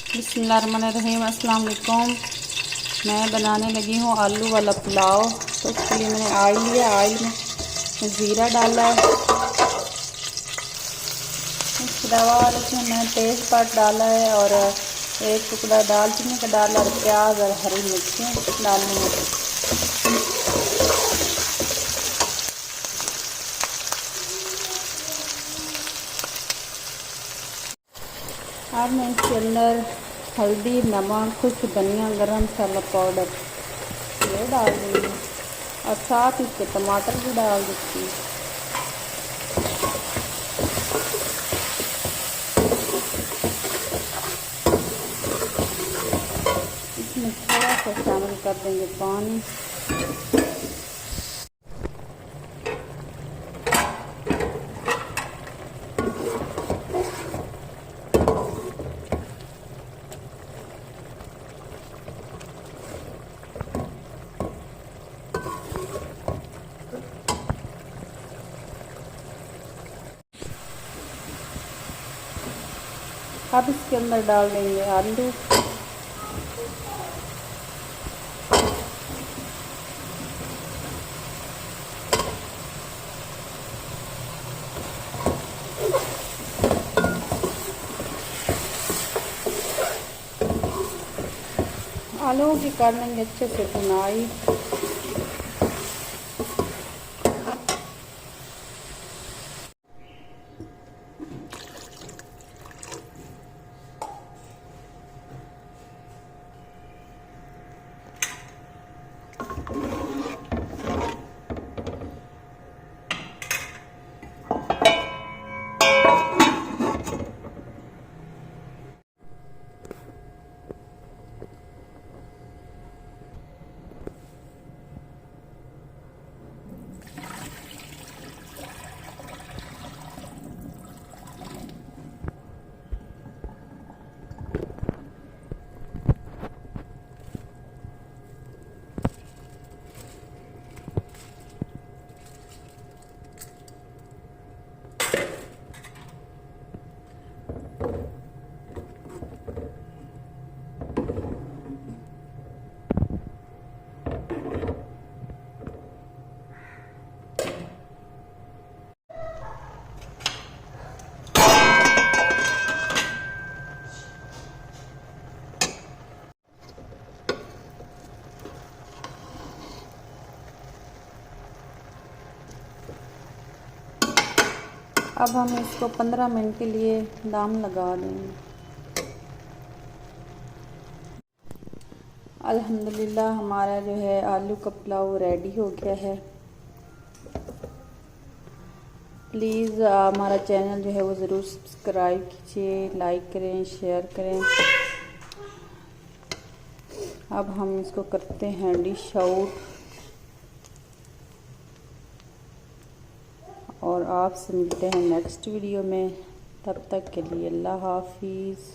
बिस्मिल्लाहिर्रहमानिर्रहीम, अस्सलाम वालेकुम। मैं बनाने लगी हूँ आलू वाला पुलाव। तो उसके लिए मैंने ऑयल लिया, ऑयल में ज़ीरा डाला है, उसके बाद उसमें मैं तेज़पात डाला है और एक टुकड़ा दालचीनी का डाला और प्याज और हरी मिर्चें डालनी है। अब मैं इसके अंदर हल्दी, नमक, कुछ धनिया, गरम मसाला पाउडर ये डाल दूँगी और साथ इसके टमाटर भी डाल देती हूँ। इसमें थोड़ा सा शामिल कर देंगे पानी। अब इसके अंदर डाल देंगे आलू। आलू की कर लेंगे अच्छे से भुनाई। अब हम इसको 15 मिनट के लिए दम लगा देंगे। अल्हम्दुलिल्लाह हमारा जो है आलू का पुलाव रेडी हो गया है। प्लीज़ हमारा चैनल जो है वो ज़रूर सब्सक्राइब कीजिए, लाइक करें, शेयर करें। अब हम इसको करते हैं डिश आउट और आपसे मिलते हैं नेक्स्ट वीडियो में। तब तक के लिए अल्लाह हाफिज़।